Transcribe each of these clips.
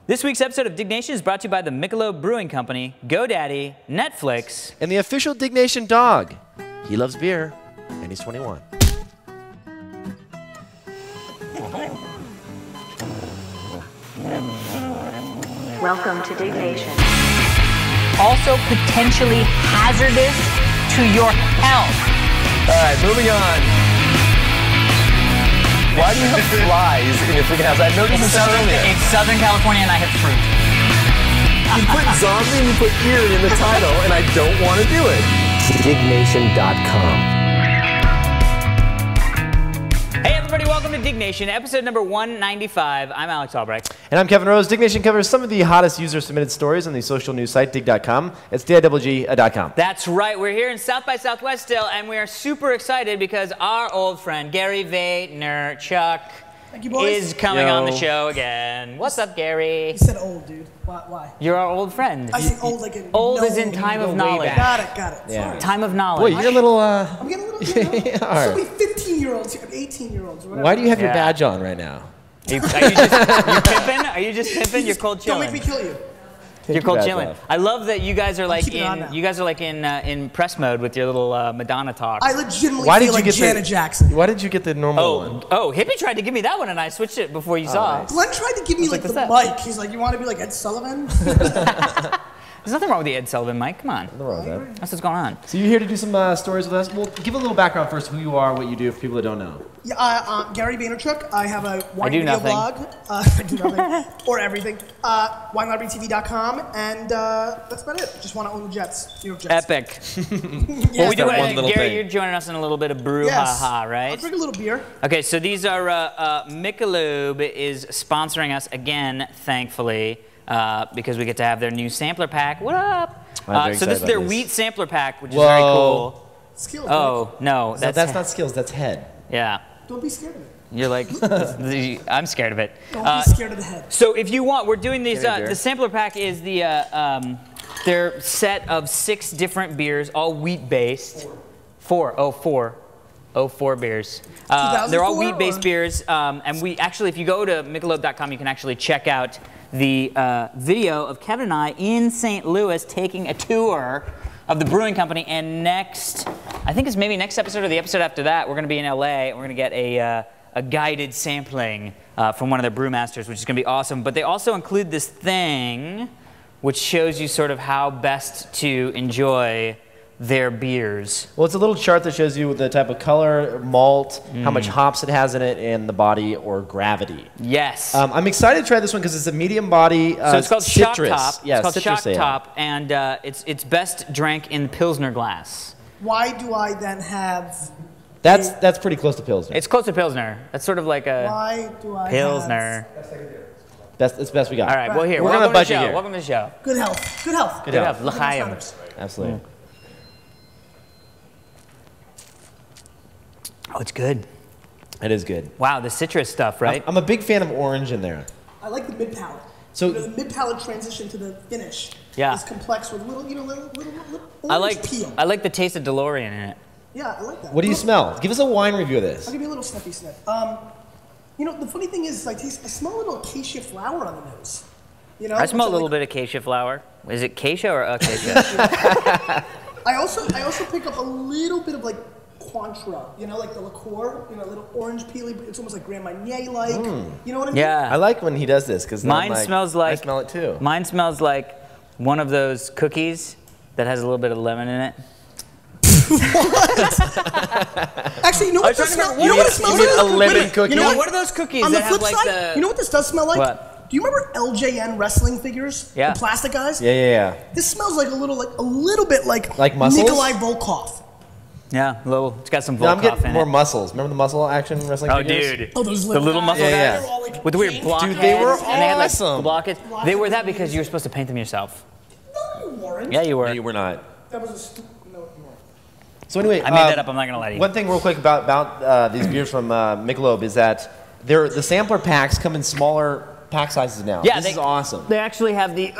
This week's episode of Diggnation is brought to you by the Michelob Brewing Company, GoDaddy, Netflix, and the official Diggnation dog. He loves beer, and he's 21. Welcome to Diggnation. Also potentially hazardous to your health. All right, moving on. Why do you have flies in your freaking house? I noticed this earlier. It's Southern California and I have fruit. You put zombie and you put eerie in the title, and I don't want to do it. Diggnation.com. Hey everybody, welcome to Diggnation, episode number 195. I'm Alex Albrecht. And I'm Kevin Rose. Diggnation covers some of the hottest user-submitted stories on the social news site, dig.com. It's DIWG.com. That's right, we're here in South by Southwest still, and we are super excited because our old friend, Gary Vaynerchuk, is coming on the show again. What's up, Gary? You said old, dude. Why? You're our old friend. I say old like in old is in time of knowledge. Got it. Yeah. Sorry. Time of knowledge. Boy, you're a little, I'm getting a little, Yeah, all right. so many 15-year-olds, 18-year-olds, whatever. Why do you have your badge on right now? Are you just pimping? Are you just pimping? You're cold chilling. Don't make me kill you. You're cold chilling. I love that you guys are like keeping it on now. you guys are like in press mode with your little Madonna talk. I legitimately feel like Janet Jackson. Why did you get the normal one? Oh, Hippie tried to give me that one and I switched it before you saw. Nice. Glenn tried to give me like the mic. He's like, you want to be like Ed Sullivan? There's nothing wrong with the Ed Sullivan mic. Come on. Nothing wrong with that. That's what's going on. So you're here to do some stories with us. Well, give a little background first, who you are, what you do, for people that don't know. Yeah, Gary Vaynerchuk. I have a wine do video nothing. blog. I do nothing. Or everything. WineLibraryTV.com, and that's about it. Just want to own the Jets. New York Jets. Epic. Yes. Well, we do That one little Gary, thing. you're joining us in a little bit of brew Yes. ha-ha, right? I'll drink a little beer. Okay, so these are, Michelob is sponsoring us again, thankfully, because we get to have their new sampler pack. What up? I'm very So this is excited their about this. wheat sampler pack, which is very cool. Skills. Oh, no. That's not skills, that's head. Yeah. Right? Don't be scared of it. You're like, I'm scared of it. Don't be scared of the head. So if you want, we're doing these, Gary beer. the sampler pack is the, their set of 6 different beers, all wheat-based. Four beers. They're all 2004 wheat-based or? beers, and we actually, if you go to Michelob.com, you can actually check out the video of Kevin and I in St. Louis taking a tour of the brewing company, and next, I think it's maybe next episode or the episode after that, we're going to be in LA, and we're going to get a guided sampling from one of their brewmasters, which is going to be awesome. But they also include this thing, which shows you sort of how best to enjoy their beers. Well, it's a little chart that shows you the type of color, malt, how much hops it has in it, and the body or gravity. Yes. I'm excited to try this one because it's a medium body So it's called citrus. Shock Top. Yeah, it's called citrus Shock ale. Top, and it's best drank in Pilsner glass. Why do I then have... That's pretty close to Pilsner. It's close to Pilsner. That's sort of like a Why do I Pilsner. It's the best we got. All right, well here, We're welcome gonna budget to the show. here. Welcome to the show. have good health? Good health. Good health. L'chaim. Absolutely. Oh, it's good. It is good. Wow, the citrus stuff, right? I'm a big fan of orange in there. I like the mid palate. So- the mid palate transition to the finish Yeah. is complex with little orange peel. I like the taste of DeLorean in it. Yeah, I like that. What do you smell? Give us a wine review of this. I'll give you a little sniffy sniff. You know, the funny thing is, I smell a little acacia flower on the nose. You know, I smell a which little bit of acacia flower. Is it acacia or acacia? I also pick up a little bit of like Cointreau, you know, like the liqueur, you know, a little orange peely, but it's almost like Grand Marnier-like. You know what I mean? Yeah. I like when he does this because Mine smells like... I smell it too. Mine smells like one of those cookies that has a little bit of lemon in it. Actually, you know what this smells? You know what it smells you mean like? a lemon Wait, cookie? You know What are those cookies On the that have flip like side, the... you know what this does smell like? What? Do you remember LJN wrestling figures? Yeah. The plastic guys? Yeah. This smells like a little bit like muscles? Nikolai Volkov. Yeah, it's got some No, I'm Volkov getting in more it. muscle wrestling wrestling Oh, figures? dude. Oh, those The little muscle Yeah, guys? yeah. They're all, like, With the weird pink. blockheads. Dude, they were And they had like awesome. blockheads. They were that because you were supposed to paint them yourself. No, you weren't. Yeah, you were. No, you were not. That was a stupid. No, you weren't. So anyway, I made that up. I'm not going to lie to you. One thing real quick about these beers from Michelob is that the sampler packs come in smaller pack sizes now. Yeah, this is awesome. They actually have the...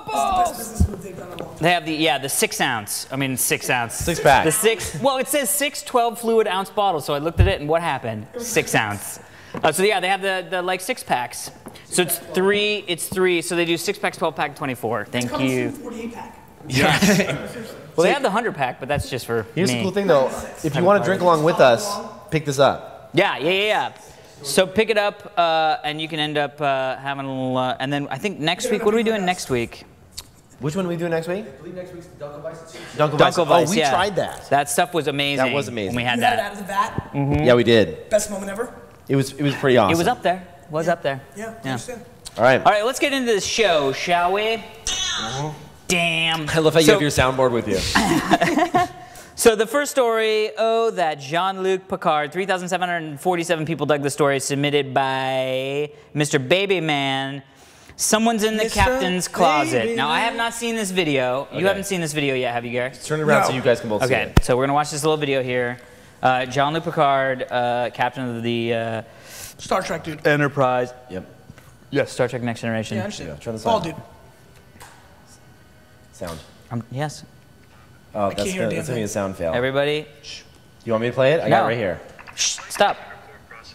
Best business move they've done in a long time. They have the 6 ounce. I mean 6 ounce. 6 pack. The 6. Well, it says 6 12 fluid ounce bottles. So I looked at it, and what happened? 6 ounce. So yeah, they have the like 6-packs. So it's three. It's three. So they do 6-pack, 12-pack, 24. Thank you. 48-pack. Well, they have the 100-pack, but that's just for Here's me. the cool thing, though. If you want to drink along with us, pick this up. Yeah. So pick it up, and you can end up having a little. And then I think next week. What are we doing next week? Which one are we doing next week? I believe next week's Dunkelweiss. Dunkelweiss. Oh, we tried that. That stuff was amazing. That was amazing. When we had You that. had it out of the vat. Mm-hmm. Yeah, we did. Best moment ever. It was pretty awesome. It was up there. Was up there. Yeah, I understand. All right. All right, let's get into the show, shall we? Damn. I love how you have your soundboard with you. So the first story, that Jean-Luc Picard, 3,747 people dug the story, submitted by Mr. Babyman. Someone's in the Mr. captain's closet. Babyman. Now, I have not seen this video. You haven't seen this video yet, have you, Gary? Turn it around No. so you guys can both see Okay, it. so we're going to watch this little video here. Jean-Luc Picard, captain of the Star Trek, dude. Enterprise. Yep. Yes, Star Trek Next Generation. Yeah, I understand. Turn this Ball, on. dude. Sound. Yes. Oh, that's can't hear a gonna damn be a thing. sound fail. Everybody, You want me to play it? I got No. it right here. shh, stop.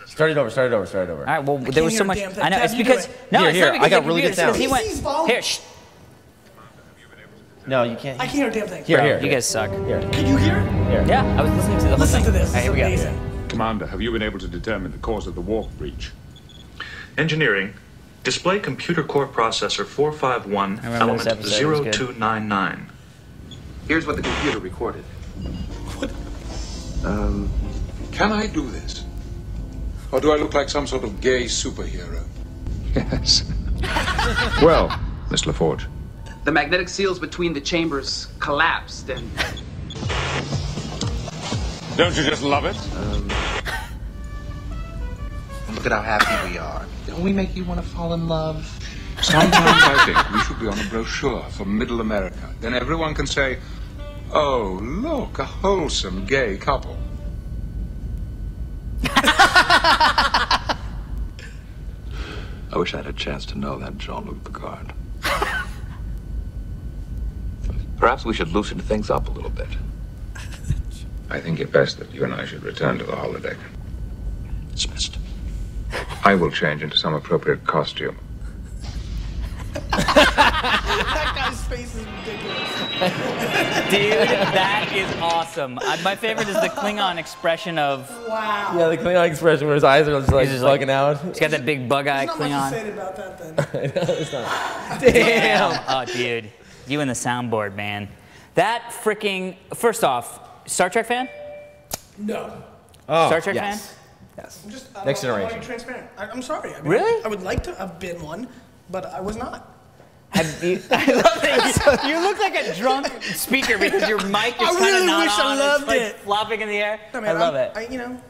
Start it over. All right, well, there was hear so a much. damn thing. I know, Tab, it's you do because. it. No, Here, it's here, not because I got of the really good computer, it's because sound. he He's went. volume. Here, shh. No, you can't. I can't hear a damn thing. Here, Bro, here. you guys suck. Here. Can you hear? Here. Yeah, I was listening to the whole Listen thing. to this. All right, here we This is go. amazing. Commander, have you been able to determine the cause of the warp breach? Engineering. Display computer core processor 451, I remember this element episode, it was good. 0299. Here's what the computer recorded. What? Can I do this? Or do I look like some sort of gay superhero? Yes. Well, Miss LaForge. The magnetic seals between the chambers collapsed and... Don't you just love it? Look at how happy we are. Don't we make you want to fall in love? Sometimes I think we should be on a brochure for Middle America. Then everyone can say, oh, look, a wholesome gay couple. I wish I had a chance to know that Jean-Luc Picard. Perhaps we should loosen things up a little bit. I think it best that you and I should return to the holodeck. Dismissed. I will change into some appropriate costume. That guy's face is ridiculous. Dude, that is awesome. My favorite is the Klingon expression of. Wow. Yeah, the Klingon expression where his eyes are just like He's just like- bugging out. He's got that big bug eye There's not much to Klingon. say about that then. It's not. Damn. Oh, dude. You and the soundboard, man. That freaking. First off, Star Trek fan? No. Oh, Star Trek yes. fan? Yes. I'm just, Next I want to generation. be transparent. I'm sorry. I mean, Really? I would like to have been one, but I was not. Have you, I love that you look like a drunk speaker because your mic is I kind really of not wish I on. loved it's like it. flopping in the air. No, I man, love it. you know,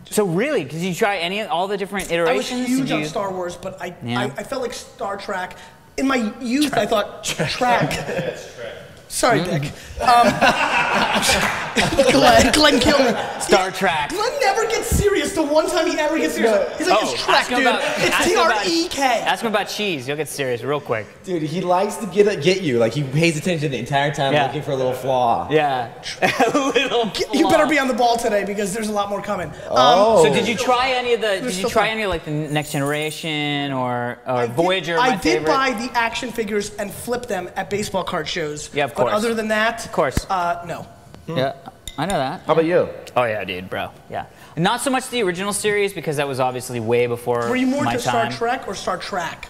So really, did you try all the different I was iterations? huge Did on you- Star Wars, but Yeah. I felt like Star Trek. In my youth, I thought track. Sorry, Dick. Glenn killed me. Star Trek. Glenn never gets serious. The one time he ever gets serious, he's like, it's Trek, ask him dude. about- It's ask him about- Trek. Ask him about cheese. You'll get serious real quick. Dude, he likes to get you. Like, he pays attention the entire time Yeah. looking for a little flaw. Yeah. A little. You flaw. better be on the ball today because there's a lot more coming. Oh. So did you try any of the? Did you still try fun. any of like the Next Generation or I Voyager? Did, my I did favorite? buy the action figures and flip them at baseball card shows. Yeah, of course. But other than that, Of course. no. Yeah, I know that. How about you? Oh yeah, dude, bro. Yeah. Not so much the original series because that was obviously way before Were you more my into time. Star Trek or Star Trek?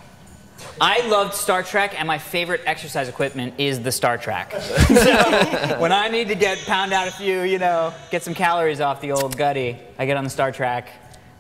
I loved Star Trek, and my favorite exercise equipment is the Star Trek. So when I need to pound out a few, get some calories off the old gutty, I get on the Star Trek,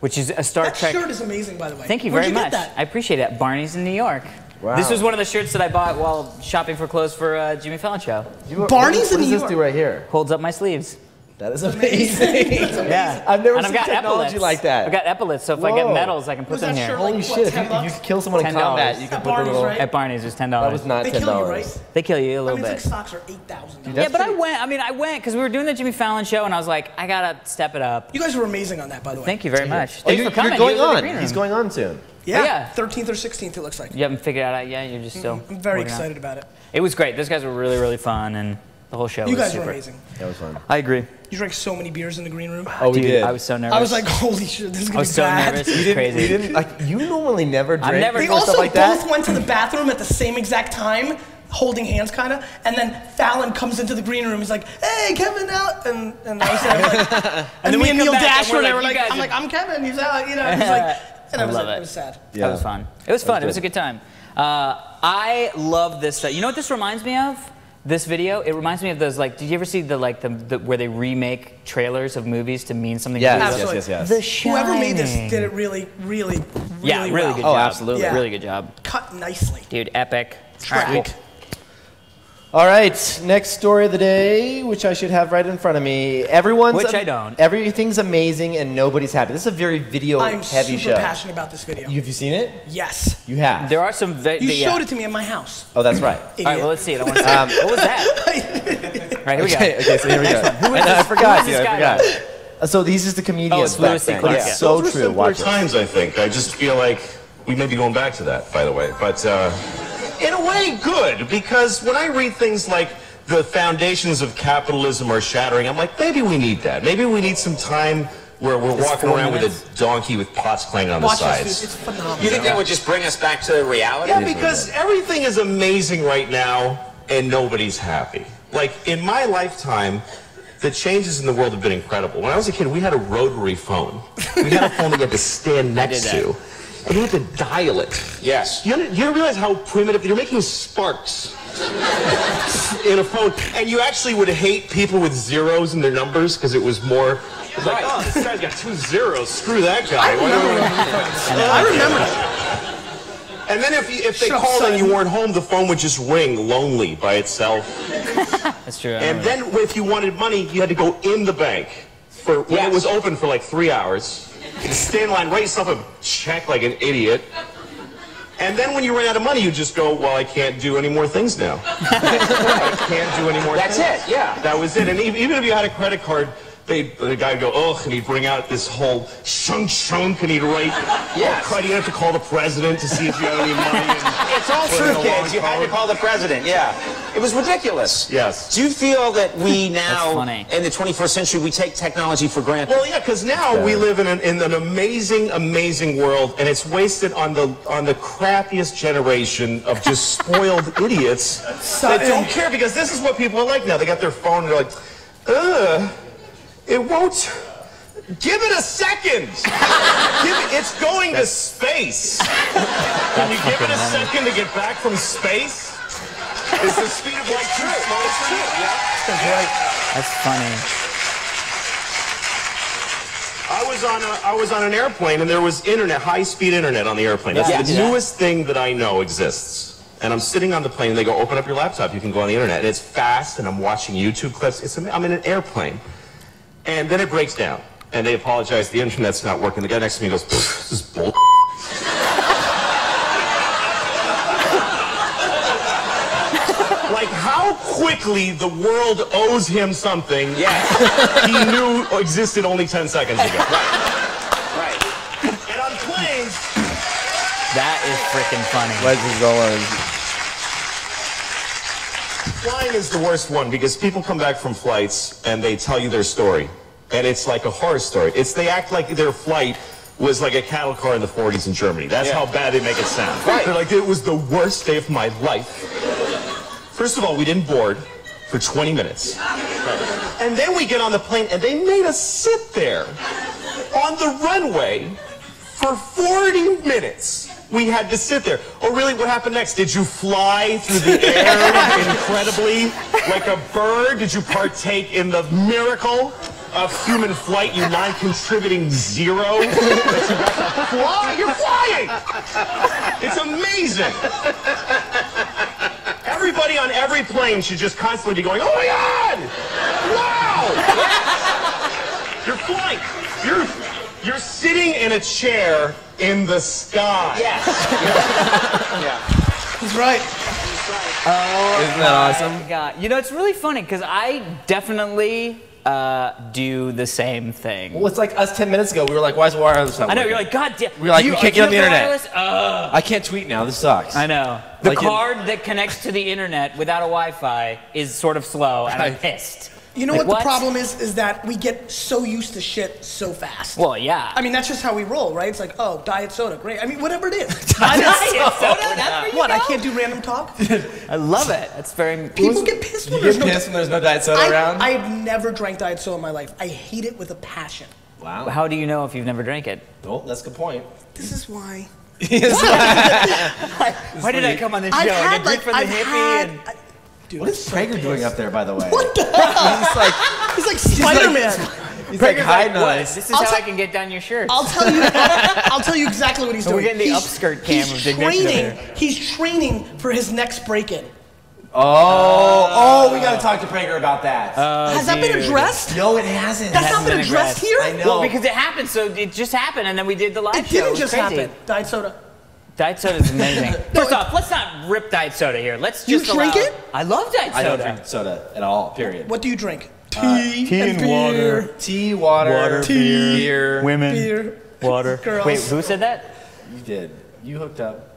which is a Star That Trek. shirt is amazing, by the way. Thank you Where'd very you much. Get that? I appreciate it. Barney's in New York. Wow. This was one of the shirts that I bought while shopping for clothes for Jimmy Fallon show. Barney's in What does New this York. do right here? Holds up my sleeves. That is amazing. Yeah. I've never And seen got technology epaulets. like that. I've got epaulets, so if I get Whoa. medals, I can put Was them that here. shirt Holy like, shit, what, if you kill someone in $10. combat, you can At put the Barney's, little... right? At Barney's, it was $10. That was not They $10. kill you, right? They kill you a I little mean, bit. it's like socks are $8,000. Yeah, but I went because we were doing the Jimmy Fallon show, and I was like, I gotta step it up. You guys were amazing on that, by the way. Thank you very much. Oh, Thanks you're for coming. going You was in the on. green room. He's going on soon. Yeah. yeah. 13th or 16th, it looks like. You haven't figured it out yet. You're just still. I'm very working on it. excited about it. It was great. Those guys were really, really fun, and The whole show You was guys super. were amazing. That was fun. I agree. You drank so many beers in the green room. Oh, we Dude, did. I was so nervous. I was like, holy shit, this is I gonna was be so bad. nervous. It was crazy. We didn't, like, you normally never drink. never- They or also stuff like both that. went to the bathroom at the same exact time, holding hands, kind of. And then Fallon comes into the green room. He's like, "Hey, Kevin, out!" And I was there, like, and then me we and come Neil back and Dash we're were there. like, We're "You like, guys I'm are-" like, "I'm Kevin." He's out. You know, he's like, and I was love like, it. it was sad. That was fun. It was fun. It was a good time. I love this. You know what this reminds me of? This video. It reminds me of those, like, did you ever see the where they remake trailers of movies to mean something? Yes, cool? yes. The Shining. Whoever made this did it really Yeah, really well. good job. Oh, absolutely. Yeah. Really good job. Cut nicely. Dude, epic. Track. All right, cool. All right, next story of the day, which I should have right in front of me. Which I don't. Everything's amazing and nobody's happy. This is a very I'm video-heavy super show. passionate about this video. Have you seen it? Yes. You have. There are some. You showed it to me in my house. Oh, that's right. All right, well, let's see it. I want to see it. What was that? All right, here we go. Okay, so here we go. Who is this? I forgot. Who is this I guy? forgot. So these is the comedians. it's Louis back C.K. then. Yeah. It's so Those were true. simpler Watch it. times, I think. I just feel like we may be going back to that, by the way. But in a way, good, because when I read things like the foundations of capitalism are shattering, I'm like, maybe we need that. Maybe we need some time where we're walking 4 around minutes? with a donkey with pots clanging on Watch the this, sides. dude. It's phenomenal. You think that would just bring us back to reality? Yeah, because everything is amazing right now, and nobody's happy. Like, in my lifetime, the changes in the world have been incredible. When I was a kid, we had a rotary phone. We had a phone that you had to stand next to, and you had to dial it. Yes. You don't realize how primitive, you're making sparks in a phone, and you actually would hate people with zeros in their numbers, because it was more, it's like, oh, this guy's got 2 zeros, screw that guy. I remember. And then if they Shut up, called son. and you weren't home, the phone would just ring lonely by itself. That's true. And then if you wanted money, you had to go in the bank for when it was open for like 3 hours. You had to stand in line, write yourself a check like an idiot. And then when you ran out of money, you just go, well, I can't do any more things now. I can't do any more things. That's it, yeah. That was it. And even if you had a credit card, the guy would go, ugh, and he'd bring out this whole shunk, and he'd write, Yes. oh, you have to call the president to see if you have any money. And It's all put true, in a long kids. You had to code. call the president, yeah. It was ridiculous. Yes. Do you feel that we now, funny. in the 21st century, we take technology for granted? Well, yeah, because now we live in an amazing, amazing world, and it's wasted on the crappiest generation of just spoiled idiots that don't care. Because this is what people are like now. They got their phone, and they're like, it won't. Give it a second. It's going to space. Can you give it a second to get back from space? Is the speed of light too slow for you? That's funny. I was on an airplane, and there was internet, high-speed internet on the airplane. That's the newest thing that I know exists. And I'm sitting on the plane, and they go, open up your laptop, you can go on the internet. And it's fast, and I'm watching YouTube clips. I'm in an airplane. And then it breaks down, and they apologize, the internet's not working. The guy next to me goes, this is bull. Like how quickly the world owes him something he knew existed only 10 seconds ago. Right. And on planes, That is freaking funny. Wedges going. flying is the worst one because people come back from flights and they tell you their story. And it's like a horror story. They act like their flight was like a cattle car in the 40s in Germany. That's how bad they make it sound. Right. They're like, it was the worst day of my life. First of all, we didn't board for 20 minutes. And then we get on the plane and they made us sit there on the runway for 40 minutes. We had to sit there. Oh, really? What happened next? Did you fly through the air incredibly like a bird? Did you partake in the miracle of human flight, you non-contributing zero? That you got to fly? You're flying! It's amazing. Everybody on every plane should just constantly be going, oh my God! Wow! You're flying. You're sitting in a chair in the sky. Yes. He's right. Oh, Isn't that awesome? God. You know, it's really funny because I definitely do the same thing. Well, it's like us 10 minutes ago. We were like, why is wireless not I know, working? you're like, God damn. We were like, we can't get on the internet. Wireless? I can't tweet now. This sucks. I know. The card that connects to the internet without a Wi-Fi is sort of slow, and I'm pissed. You know what the problem is that we get so used to shit so fast. Well, yeah. I mean, that's just how we roll, right? It's like, oh, diet soda, great. I mean, whatever it is. Diet soda? That's where you What, go? I can't do random talk? I love it. That's very... People get pissed when You there's get pissed when there's no diet soda around? I've never drank diet soda in my life. I hate it with a passion. Wow. How do you know if you've never drank it? Oh, that's a good point. This is why. Why did I come on this show? I get for the hippie and... Dude, what is Prager doing up there, by the way? What the hell? He's like Spider-Man. He's like hiding what? us. This is how I can get down your shirt. I'll tell you exactly what he's doing. We're getting the upskirt cam of Diggnation. He's training for his next break-in. Oh, we got to talk to Prager about that. Has that been addressed? No, it hasn't. That's not been addressed here? I know. Well, because it happened, so it just happened, and then we did the live It show. didn't just crazy. happen. Diet soda. Diet soda is amazing. First off, let's not rip diet soda here. Let's just drink it? I love diet soda. I don't drink soda at all, period. What do you drink? Tea and water. Tea, water, beer, women, beer, water. girls. Wait, who said that? You did. You hooked up.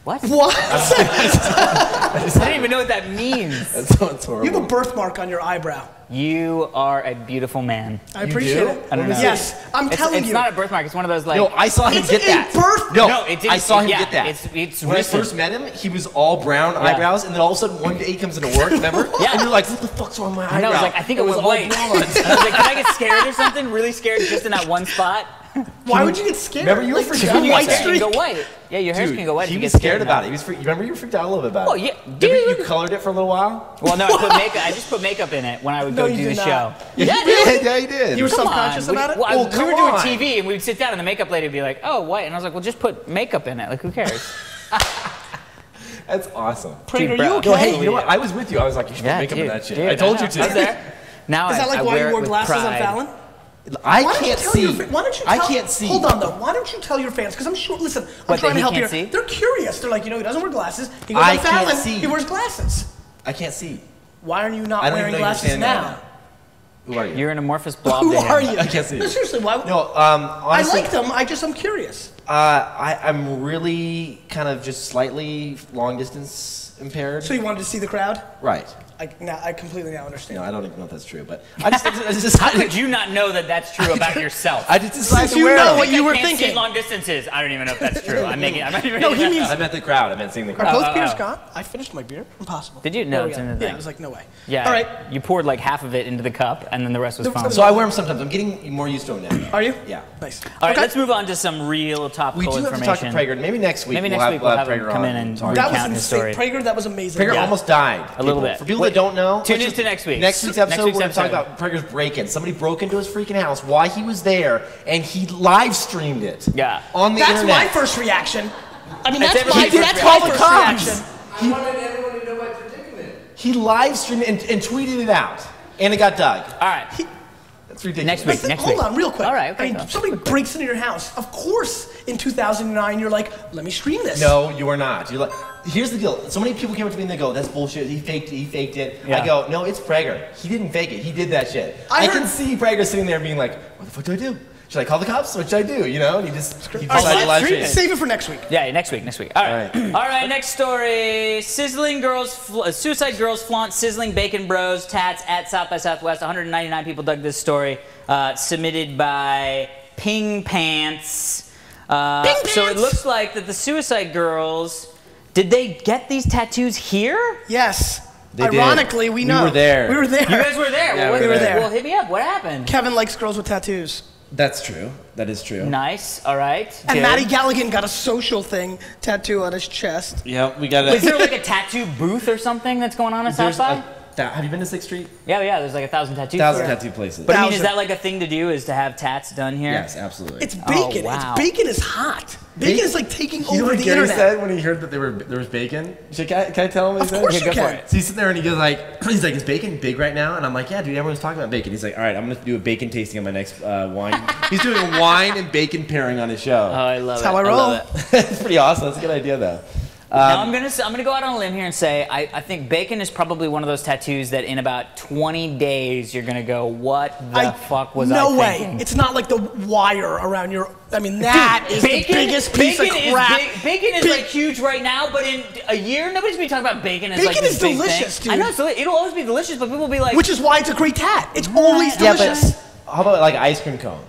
What? What? I don't even know what that means. That's horrible. You have a birthmark on your eyebrow. You are a beautiful man. I appreciate it. I don't know. Yes, I'm telling it's you. It's not a birthmark. It's one of those like. No, I saw him get that. No, it didn't. I saw him yeah, get that. It's when recent. I first met him, he was all brown eyebrows, and then all of a sudden one day he comes into work, remember? Yeah. And you're like, what the fuck's wrong with my eyebrow? And I was like, I think it was all white. blonde. And I was like, can I get scared or something? Really scared just in that one spot? Why would you get scared? Remember, you were like, freaked just out a about white that. streak? You go white. Yeah, your hair's can go white. He if you was get scared about now. it. Remember, you freaked out a little bit about it. Oh yeah, Remember dude. you colored it for a little while? Well, no, I put makeup. I just put makeup in it when I would go you do did the not. show. Yeah, you did. Yeah, you did. You were Come subconscious on. about it? Well, we come were doing on. TV, and we'd sit down, and the makeup lady would be like, "Oh, white," and I was like, "Well, just put makeup in it. Like, who cares?" That's awesome. Prager, bro. you okay? No, hey, you know what? I was with you. I was like, you should put makeup in that shit. dude, I told you know. to. I was there. Now Is that like I why wear you it wore with glasses pride. on Fallon? I Why don't you can't tell see. your why don't you I tell, can't see. Hold on though. Why don't you tell your fans? Because I'm sure. Listen, I'm What, trying that to he help can't you. see? They're curious. They're like, you know, he doesn't wear glasses. He goes I on can't Fallon. see. He wears glasses. I can't see. Why are you not I don't wearing even know you're glasses standing now? there. Who are you? You're an amorphous blob. Who to him. are you? I can't see. No, seriously. Why? No, I honestly, like them. I'm curious. I'm really kind of just slightly long distance impaired. So you wanted to see the crowd? Right. I completely now understand. No, I don't even know if that's true, but I just decided. How could you not know that that's true about yourself? I just decided Since to you wear know them. what you were I can't see thinking. long distances. I don't even know if that's true. I'm making. I'm not even. No, he means. I meant the crowd. I meant seeing the Are crowd. both beers gone? I finished my beer. Impossible. Did you? No, There we it's go. in the thing. Yeah, I was like, no way. Yeah. All right. You poured like half of it into the cup, and then the rest was fine. So I wear them sometimes. I'm getting more used to them now. Are you? Yeah. Nice. All right, Okay. let's move on to some real We topical do have to information. talk to Prager. Maybe next week. Maybe we'll next have, week we'll have Prager him come on in and talk. That was recount his story. insane. Prager, that was amazing. Prager Yeah. almost died. A little people. bit. For people that don't know, Tune in to next week. Next week's episode, week's we're going to talk episode. about Prager's break-in. Somebody broke into his freaking house, why he was there, and he live streamed it. Yeah. On the That's internet. my first reaction. I mean, That's that's my everybody's that's first my Call the first cops. reaction. I wanted everyone to know about your predicament. He live streamed it and tweeted it out, and it got dug. All right. That's ridiculous. Next week. Hold on, real quick. All right. Okay. I mean, go. somebody breaks into your house. Of course, in 2009, you're like, let me stream this. No, you are not. You're like, here's the deal. So many people came up to me and they go, "That's bullshit. He faked it. He faked it." Yeah. I go, "No, it's Prager. He didn't fake it. He did that shit." I I can heard- see Prager sitting there being like, "What the fuck do I do? Should I call the cops? What should I do?" You know? And he decided All right, to live stream it. save it for next week. Yeah, next week. All right. All right, next story. Suicide girls flaunt sizzling bacon bros tats at South by Southwest. 199 people dug this story. Submitted by Ping Pants. So it looks like that the Suicide Girls, did they get these tattoos here? Yes. They did. Ironically, we know. We were there. We were there. You guys were there. Yeah, well, we were there. Well, hit me up. What happened? Kevin likes girls with tattoos. That's true. That is true. Nice. All right. And Good. Matty Galligan got a social thing tattoo on his chest. Yeah, we got Is there like a tattoo booth or something that's going on at South by? Have you been to 6th Street? Yeah, there's like 1,000 tattoos. 1,000 there. tattoo places. But I mean, is 1,000. that like a thing to do? Is to have tats done here? Yes, absolutely. It's bacon. Oh, wow. Bacon is hot. Bacon is like taking You know over what the Gary internet. said when he heard that there was bacon? Can I tell him what he said? Of course Yeah, you go for can. it. So he's sitting there and he goes like, he's like, "Is bacon big right now?" And I'm like, "Yeah, dude, everyone's talking about bacon." He's like, "All right, I'm gonna do a bacon tasting on my next wine." He's doing a wine and bacon pairing on his show. Oh, I love That's it. how I roll. love it. It's pretty awesome. That's a good idea though. Now I'm gonna go out on a limb here and say I think bacon is probably one of those tattoos that in about 20 days you're gonna go, what the fuck was I thinking? No way. It's not like the wire around your. I mean, that is the biggest piece of crap. Bacon is like huge right now, but in a year nobody's gonna be talking about bacon as Bacon like this is big delicious, thing. dude. I know it'll always be delicious, but people will be like. Which is why it's a great tat. It's always delicious. Yeah, but how about like ice cream cone?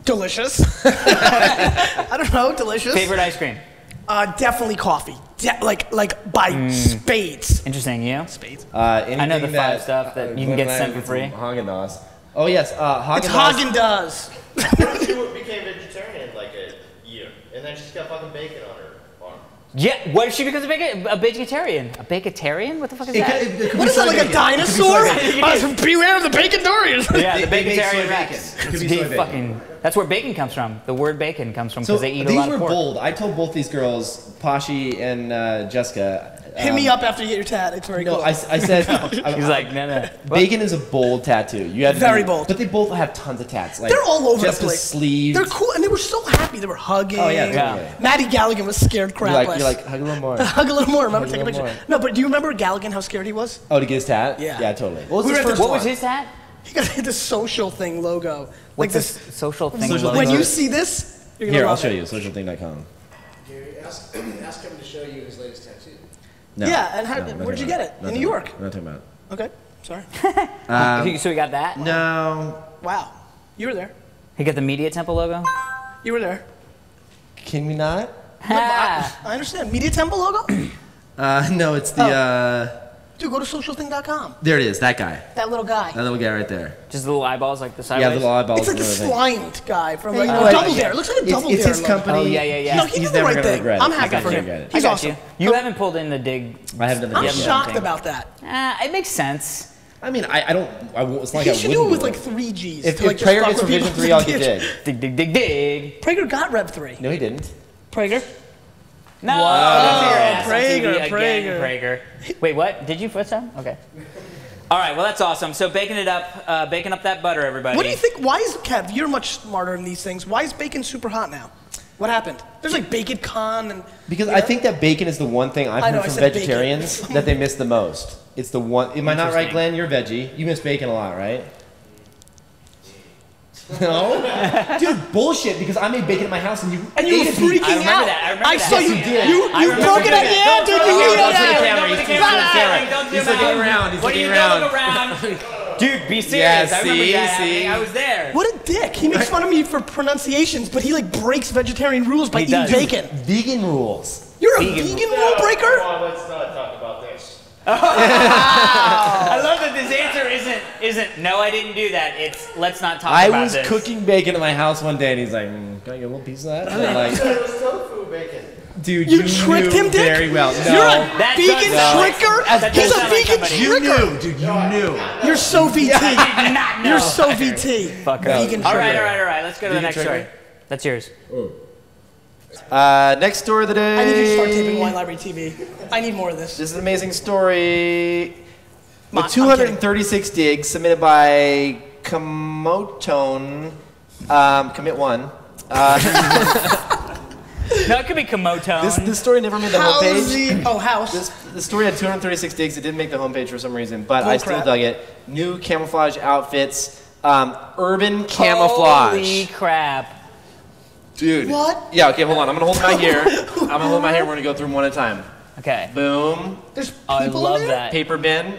Delicious. I don't know. Delicious. Favorite ice cream? Definitely coffee. Like by spades. Interesting, you? Spades. I know the 5 stuff that you can get sent for free. Haagen-Dazs. Oh yes, Haagen-Dazs. It's Haagen-Dazs. She became vegetarian like a year, and then she's got fucking bacon on her arm. Yeah, what if she becomes a vegetarian? A vegetarian? What the fuck is that? What is that, like a dinosaur? Beware of the bacon-dorians. Yeah, the They make soy vegetarian Rex. bacon. It could be soy bacon. That's where bacon comes from. The word bacon comes from So because they eat a these lot were of pork. bold. I told both these girls, Pashi and Jessica. Hit me up after you get your tat. It's very cool. I said. He's like, no. Bacon is a bold tattoo. You have Very bold. But they both have tons of tats. Like, They're all over Jessica's the place. sleeves. They're cool, and they were so happy. They were hugging. Oh yeah, totally. Maddie Galligan was scared crapless. You're like hug a little more. Hug a little more. Remember, Hug take a picture. more. No, but do you remember Galligan? How scared he was? Oh, to get his tat? Yeah. Yeah, totally. What was his tat? He got the social thing logo. What's this social thing? When you see this, you're gonna Here, I'll love show it. you. Socialthing.com. Gary, ask him to show you his latest tattoo. No. Yeah, and where'd you get it? In New York. I'm not talking about. Okay, sorry. So we got that? No. Wow, you were there. He got the Media Temple logo? You were there. Can we not? I understand. Media Temple logo? No, it's the. Dude, go to socialthing.com. There it is. That guy. That little guy. That little guy right there. Just little eyeballs like the sideways? Yeah, little eyeballs. It's like the and everything. slimed guy from like Right. Double Dare. It looks like a Double Dare. It's his logo. company. Oh, yeah. No, he He's did the never right gonna thing. regret it. I'm happy I for got him. you. I He's got awesome. you. You haven't pulled in the dig. I haven't done the I'm dig yet. shocked about that. It makes sense. I mean, it's like He I should do it wouldn't with like 3 Gs. If to, like, just Prager fuck gets with revision people. 3, I'll get dig. Dig. Prager got Rev 3. No, he didn't. Prager? No, Wow. don't do your ass on Prager, TV again, Prager. Wait, what? Did you first time? Okay. All right, well, that's awesome. So baking it up, baking up that butter, everybody. What do you think? Why is Kev? You're much smarter in these things. Why is bacon super hot now? What happened? There's like bacon con and. Because I think that bacon is the one thing I've I know, heard I from said vegetarians bacon. that they miss the most. It's the one. Am I not right, Glenn? You're veggie. You miss bacon a lot, right? No, dude, bullshit. Because I made bacon at my house and you were ate it. freaking I remember out. that. I remember I that. saw Yes, you. you did. You broke it up. Yeah, dude. You Don't ate to the it. camera. He's looking at the camera. He's looking around. He's What are looking you around. looking around? Dude, be serious. Yeah, I remember see, that see. happening. I was there. What a dick. He makes fun of me for pronunciations, but he like breaks vegetarian rules by He eating does. bacon. Vegan rules. You're a vegan rule breaker? Let's not talk about this. I love that this answer isn't no, I didn't do that. It's let's not talk I about was this. cooking bacon at my house one day, and he's like, "Can I get a little piece of that?" And I'm like, It was tofu bacon. dude, You you tricked knew him, Dick? very well. No, You're a That vegan does- tricker? that He's does a sound like vegan somebody. you tricker. knew, dude. You knew. You're so VT. Not know. You're so VT. Fucker. Vegan All right, trigger. all right. Let's go to the Vegan next trigger. story. That's yours. Next story of the day. I need you to start taping Wine Library TV. I need more of this. This is an amazing story. With I'm 236 digs submitted by Kamotone, commit one. No, it could be Komoto. This story never made the homepage. House. This story had 236 digs. It didn't make the homepage for some reason, but I still crap. dug it. New camouflage outfits, urban camouflage. Holy crap. Dude. What? Yeah, okay, hold on. I'm gonna hold my here. I'm gonna hold my here. We're gonna go through them one at a time. Okay. Boom. There's I people love in there? that. Paper bin. Is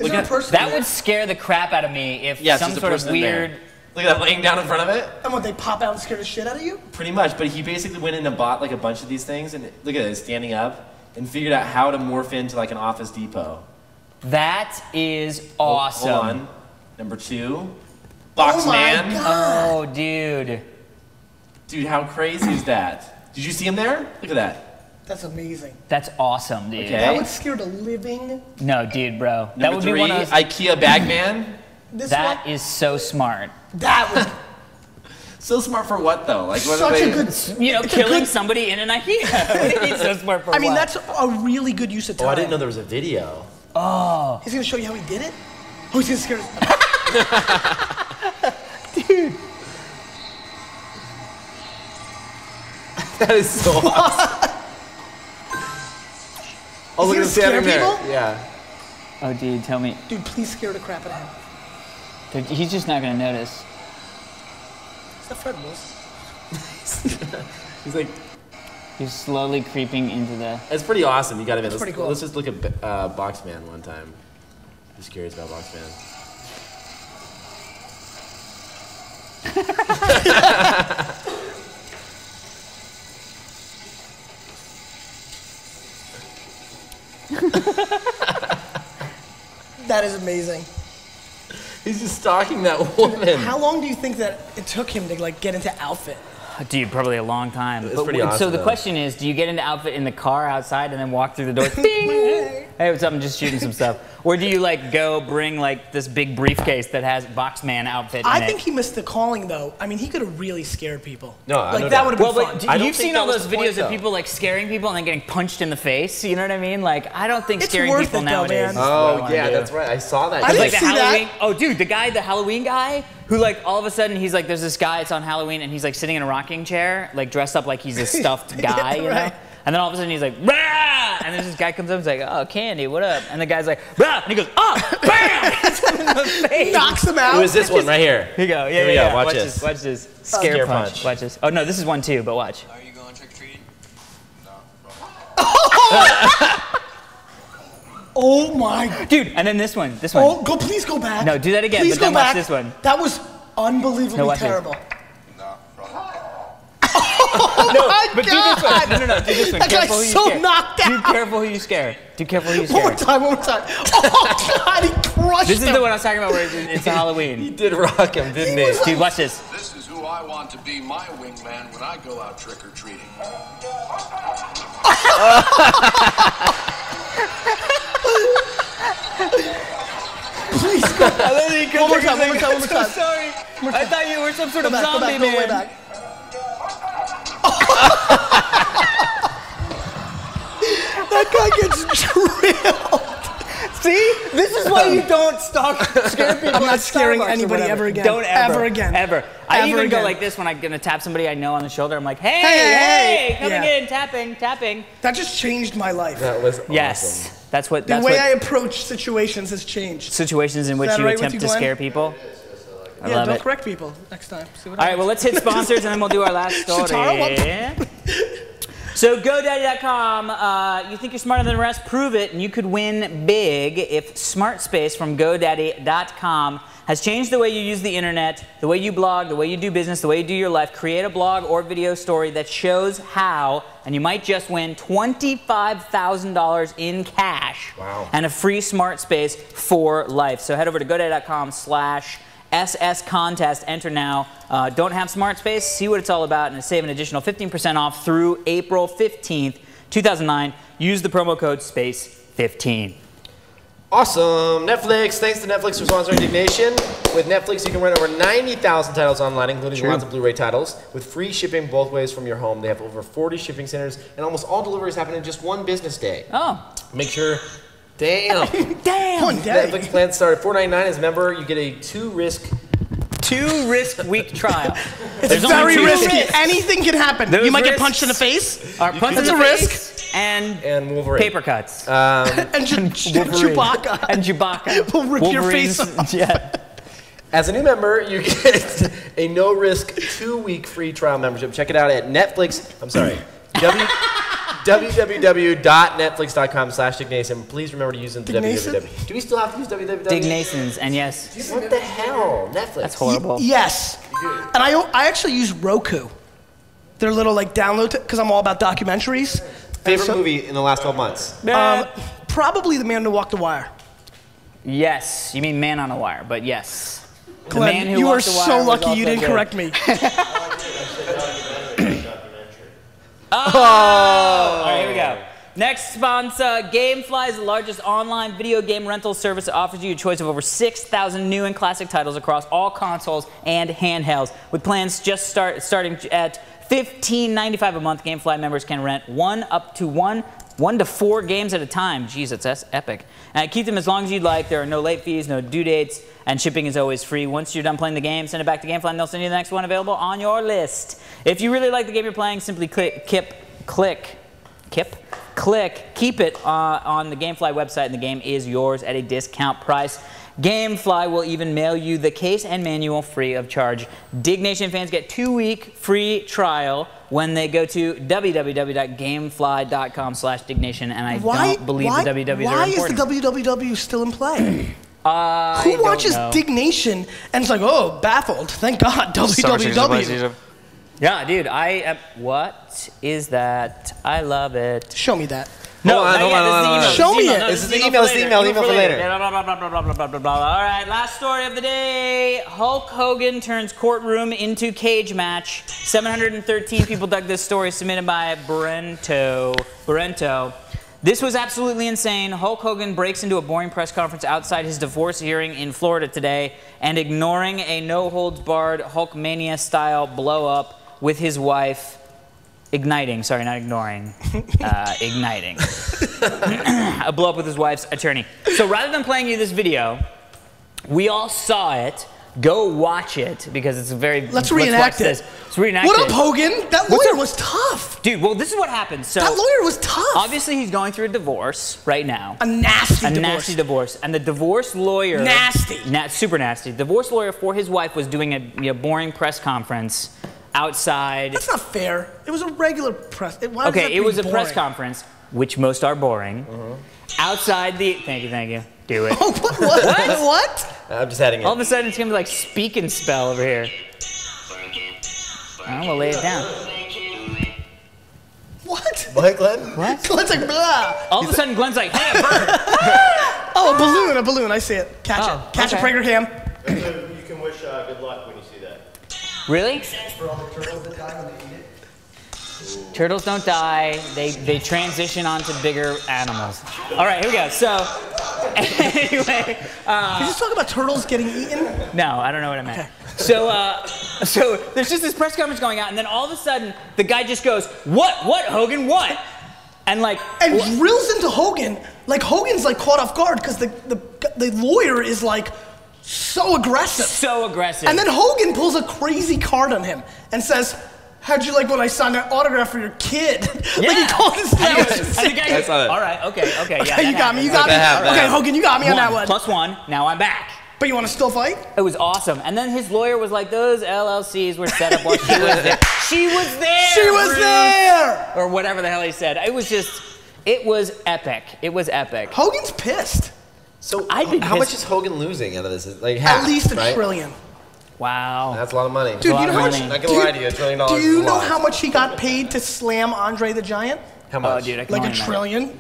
Look there a at- person That in there? would scare the crap out of me if Yes, some there's a sort of person in there. weird. Look at that laying down in front of it. And what, they pop out and scare the shit out of you? Pretty much, but he basically went in and bought like a bunch of these things, and look at it, standing up, and figured out how to morph into like an Office Depot. That is awesome. Hold on. Number 2, Box Oh my Man. God. Oh, dude. Dude, how crazy is that? Did you see him there? Look at that. That's amazing. That's awesome, dude. Okay. That would scare the living. No, dude, bro. That Number would 3, be one of those. IKEA Bagman. This That one? is so smart. That would. So smart for what though? Like what Such are a they? good. You know, it's a killing good- somebody in an IKEA. What do you mean so smart for I mean, what? that's a really good use of time. Oh, I didn't know there was a video. Oh. He's gonna show you how he did it? Oh, he's gonna scare us. Dude. That is so awesome. Oh, look at him Is he gonna standing scare there. people? Yeah. Oh, dude, tell me. Dude, please scare the crap out of him. Dude, he's just not gonna notice. Is that Fred Wilson? He's like, he's slowly creeping into the. It's pretty awesome. You got to admit. Pretty cool. Let's just look at Boxman one time. Just curious about Boxman. That is amazing. He's just stalking that woman. How long do you think that it took him to like get into outfit? Dude, probably a long time. It's pretty awesome, so the though. question is, do you get into outfit in the car outside and then walk through the door? Ding! Hey, what's up? I'm just shooting some stuff. Or do you like go bring like this big briefcase that has Boxman outfit in it? I think he missed the calling though. I mean, he could have really scared people. No, like that would have been fun. But you've seen all those videos of people like scaring people and then getting punched in the face. You know what I mean? Like, I don't think It's scaring worth people it, though, nowadays. man. Is what I Oh wanna yeah, do. that's right. I saw that. I didn't Like the see that. Halloween. Oh, dude, the Halloween guy who like all of a sudden he's like, there's this guy. It's on Halloween and he's like sitting in a rocking chair, like dressed up like he's a stuffed guy, you know. right. And then all of a sudden he's like, rah! And then this guy comes up and he's like, oh, Candy, what up? And the guy's like, rah! And he goes, oh, bam! Hits him in the face. Knocks him out. It was this one right here. Here you go. Yeah, Here we yeah, go. yeah. Watch this. Watch this. Scare Scare punch. punch. Watch this. Oh no, this is one too. But watch. Are you going trick-or-treating? Oh my. Dude, and then this one. Oh, please go back. No, do that again. Please but then go watch back. this one. That was unbelievably No, watch this. terrible. No, but do this one. No, do this one. That Careful guy's who you so scare. knocked out. Do careful who you scare. Do careful who you One more scare. time. Oh God, he crushed This is him. the one I was talking about where it's a Halloween. He did rock him, didn't he? Dude, watch this. This is who I want to be my wingman when I go out trick-or-treating. Please go. One more time. I'm so sorry. I thought you were some sort of zombie go man. way back. That guy gets drilled. See? This is why you don't scare people. I'm not at scaring Starbucks or anybody whatever. ever again. Don't ever. Ever again. Ever. I Ever even go again. like this when I'm gonna tap somebody I know on the shoulder. I'm like, hey, Hey, coming yeah. in, tapping. That just changed my life. That was awesome. Yes. That's what. The That's way what I approach situations has changed. situations in which that you right with attempt you, to Glenn? scare people. I Yeah, love don't it. correct people next time. See what All right, well, let's hit sponsors and then we'll do our last story. Shatara, So GoDaddy.com, you think you're smarter than the rest? Prove it, and you could win big if Smart Space from GoDaddy.com has changed the way you use the internet, the way you blog, the way you do business, the way you do your life. Create a blog or video story that shows how, and you might just win $25,000 in cash. Wow. And a free Smart Space for life. So head over to GoDaddy.com/SS contest. Enter now. Don't have Smart Space? See what it's all about and save an additional 15% off through April 15th, 2009. Use the promo code SPACE15. Awesome. Netflix. Thanks to Netflix for sponsoring Diggnation. With Netflix, you can rent over 90,000 titles online, including lots of Blu-ray titles, with free shipping both ways from your home. They have over 40 shipping centers, and almost all deliveries happen in just one business day. Oh. Make sure. Damn. Damn. One day. Netflix plans start at $4.99 as a member. You get a 2-risk week trial. It's very risky. Anything can happen. Those You might get risks punched in the face. Are punched in That's the a risk. face and Wolverine. paper cuts. And Chewbacca. And Chewbacca. Will rip your Wolverine's- face off. Yeah. As a new member, you get a no-risk 2-week free trial membership. Check it out at Netflix. I'm sorry. www.netflix.com/Diggnation. Please remember to use the www. Do we still have to use www? Dignations, and yes. What the hell? Netflix. That's horrible. Yes. And I actually use Roku. Their little like download, because I'm all about documentaries. Favorite movie in the last 12 months? Probably The Man Who Walked the Wire. Yes. You mean Man on a Wire, but yes. The Glenn, Man Who you are Walked the Wire so was lucky also you didn't good. correct me. Oh! All right, here we go. Next sponsor, GameFly is the largest online video game rental service that offers you a choice of over 6,000 new and classic titles across all consoles and handhelds. With plans just starting at $15.95 a month, GameFly members can rent one to 4 games at a time. Jeez, that's epic. And keep them as long as you'd like. There are no late fees, no due dates, and shipping is always free. Once you're done playing the game, send it back to GameFly, and they'll send you the next one available on your list. If you really like the game you're playing, simply click keep it on the Gamefly website, and the game is yours at a discount price. Gamefly will even mail you the case and manual free of charge. Diggnation fans get 2-week free trial when they go to www.gamefly.com/Diggnation, and I don't believe the www Why are important. is the www still in play? Who watches Diggnation and is like, oh, baffled. Thank God, www. Yeah, dude, I am. What is that? I love it. Show me that. No, hold on. Show me it. This is the email. This is the email for later. All right, last story of the day. Hulk Hogan turns courtroom into cage match. 713 people dug this story, submitted by Brento. This was absolutely insane. Hulk Hogan breaks into a boring press conference outside his divorce hearing in Florida today, and ignoring a no-holds-barred Hulkmania-style blow-up with his wife. Igniting, sorry, not ignoring, igniting. A blow up with his wife's attorney. So rather than playing you this video, we all saw it. Go watch it because it's a very. Let's reenact it. Let's reenact what it. up, Hogan? That lawyer was tough. Dude, well, this is what happened. So that lawyer was tough. Obviously, he's going through a divorce right now. A nasty divorce. And the divorce lawyer. Nasty. Super nasty. Divorce lawyer for his wife was doing a boring press conference outside. That's not fair. It was a regular press. It was a press conference, which most are boring. Outside the. Thank you. Do it. Oh, what? I'm just adding it. All of a sudden, it's gonna be like speak and spell over here. I'm gonna lay it down. What? What, Glenn? What? Glenn's like, blah. All of a sudden, Glenn's like, hey, a bird. Oh, a balloon. I see it. Catch it. Catch it, Prager Ham. You can wish good luck when you see that. Really? For all the turtles that die when they eat it. Turtles don't die. They transition onto bigger animals. All right, here we go. So, anyway. Did you just talk about turtles getting eaten? No, I don't know what I meant. Okay. So there's just this press conference going out, and then all of a sudden, the guy just goes, what, Hogan, what? And drills into Hogan. Like, Hogan's like caught off guard because the lawyer is like so aggressive. And then Hogan pulls a crazy card on him and says, how'd you like when I signed an autograph for your kid? Yeah. Like he called his name. All right, okay. Yeah, you got me. Okay, Hogan, you got me on that one. +1, now I'm back. But you want to still fight? It was awesome. And then his lawyer was like, those LLCs were set up while she was there. She was there! She was there! Or whatever the hell he said. It was epic. It was epic. Hogan's pissed. So how much is Hogan losing out of this? Like half, at least right? $1 trillion. Wow. That's a lot of money. Dude, you know how much? Not gonna lie to you, $1 trillion. Do you know how much he got paid to slam Andre the Giant? How much? Oh, dude, I can like only $1 trillion.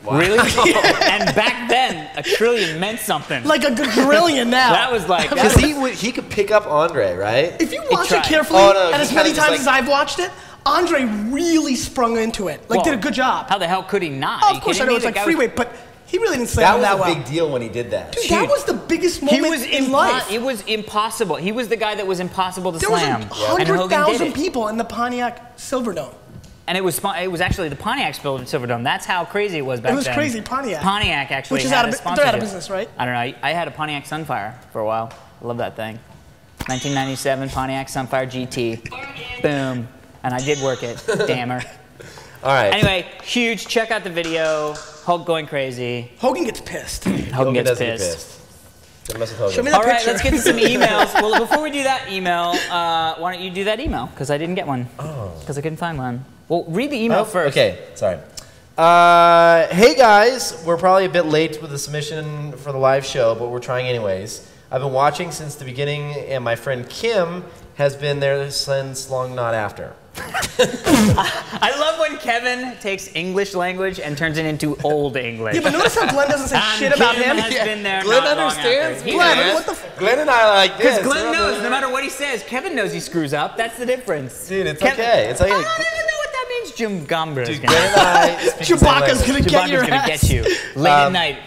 Wow. Really? And back then, $1 trillion meant something. Like $1 trillion now. That was like. Because he could pick up Andre, right? If you watch it carefully, and as many times as I've watched it, Andre really sprung into it. Like, did a good job. How the hell could he not? Oh, of course, I know it's like free weight, but he really didn't slam him that well. That was a big deal when he did that. Dude, that was the biggest moment in life. It was impossible. He was the guy that was impossible to slam. There was 100,000 people in the Pontiac Silverdome. And it was actually the Pontiac Silverdome. That's how crazy it was back then. It was crazy, Pontiac. Pontiac actually Which is had a sponsorship. They're out of business, right? I don't know. I had a Pontiac Sunfire for a while. I love that thing. 1997 Pontiac Sunfire GT. Boom. And I did work it. Dammer. All right. Anyway, huge. Check out the video. Hulk going crazy. Hogan gets pissed. Hogan gets pissed. Don't mess with Hogan. Show me that All right, picture. let's get to some emails. Well, before we do that email, why don't you do that email? Because I didn't get one. Oh. Because I couldn't find one. Well, read the email first. Okay, sorry. Hey guys, we're probably a bit late with the submission for the live show, but we're trying anyways. I've been watching since the beginning, and my friend Kim has been there since long not after. I love when Kevin takes English language and turns it into old English. Yeah, but notice how Glenn doesn't say shit about him. Has been there Glenn not understands. Long Glenn, what the Glenn and I are like this. Because Glenn knows, no matter what he says, Kevin knows he screws up. That's the difference. Dude, it's okay. It's okay. I don't even know what that means. Jim Gomber is Glenn and I Chewbacca's gonna get your gonna ass. get you late at night.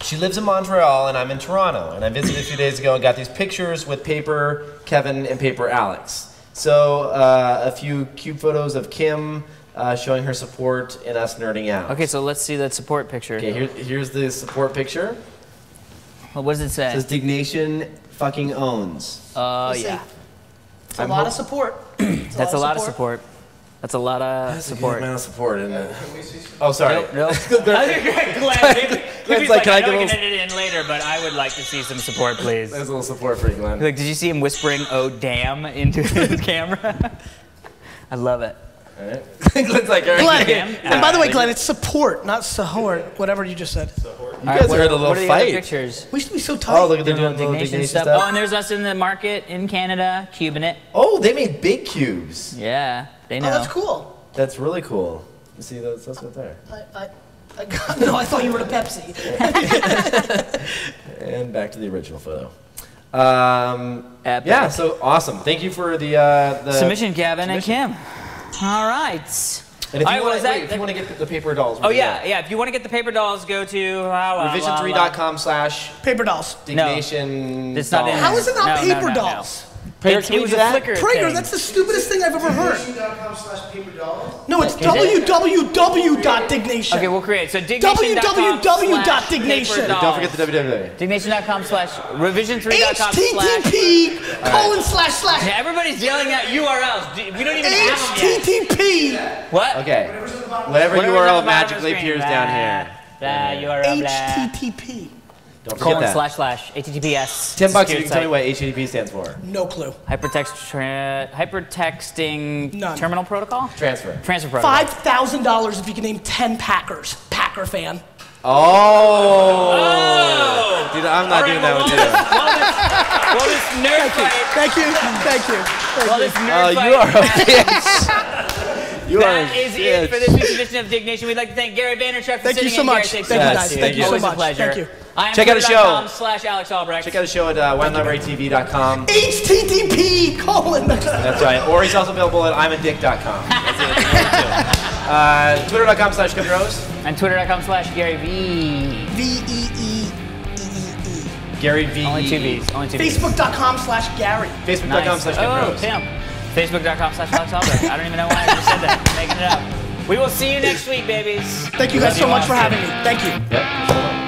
She lives in Montreal, and I'm in Toronto. And I visited a few days ago and got these pictures with Paper Kevin and Paper Alex. So a few cute photos of Kim showing her support and us nerding out. Okay, so let's see that support picture. Okay, here's the support picture. Well, what does it say? It says Diggnation fucking owns. Yeah. It's a lot of support. That's a lot of support. That's a lot of support. Amount of support, isn't it? Oh, sorry. Nope. He's like, I know we can edit it in later, but I would like to see some support, please. There's a little support for you, Glenn. Like, did you see him whispering, "Oh damn," into his camera? I love it. All right. Glenn's like, Glenn. And by the way, Glenn, it's support, not sahort. Whatever you just said. You guys are in a little what are the fight. other pictures? We should be so tight. Oh, look at the Doing little Diggnation Diggnation stuff. stuff. Oh, and there's us in the market in Canada, cubing it. Oh, they made big cubes. Yeah, they know. Oh, that's cool. That's really cool. You see those? That's right there. No, I thought you were the Pepsi. And back to the original photo. Yeah, so awesome. Thank you for the submission, Gavin and Kim. All right. And if you, want if you want to get the paper dolls, oh yeah, yeah. If you want to get the paper dolls, go to revision3.com/paper dolls. Diggnation. It's not in How is it not no, paper no, no, dolls? No. It was a Flickr Prager, thing. that's the stupidest thing I've ever heard. Revision.com/paperdolls? No, it's www.diggnation. Okay, we'll create. So Diggnation. www.diggnation. Don't forget the www. Diggnation.com/revision3.com/ http:// Yeah, everybody's yelling out URLs. We don't even have them yet. http. What? Okay. Whatever URL magically appears down here. URL. http. Don't forget that. //https. $10 if you can tell me what HTTP stands for. No clue. Hypertexting terminal protocol? Transfer protocol. $5,000 if you can name 10 Packers. Packer fan. Oh! Dude, I'm not doing that with you. Well, this nerd fight. Thank you. Well, this nerd fight. You are a bitch. That is it for this week's edition of Diggnation. We'd like to thank Gary Vaynerchuk for sitting in. Thank you so much. Thank you so much. Thank you. Check out the show. /Alex Albrecht. Check out the show at winelibrarytv.com. http:// That's right. Or he's also available at imadick.com. That's it. Twitter.com/KevinRose. And Twitter.com/GaryV. VEEEEE. Gary V. Only two V's. Facebook.com/Gary. Facebook.com/KevinRose. Oh, Tim. Facebook.com/Alex Albrecht. I don't even know why I just said that. I'm making it up. We will see you next week, babies. Thank you guys so much for having me. Thank you. Yep.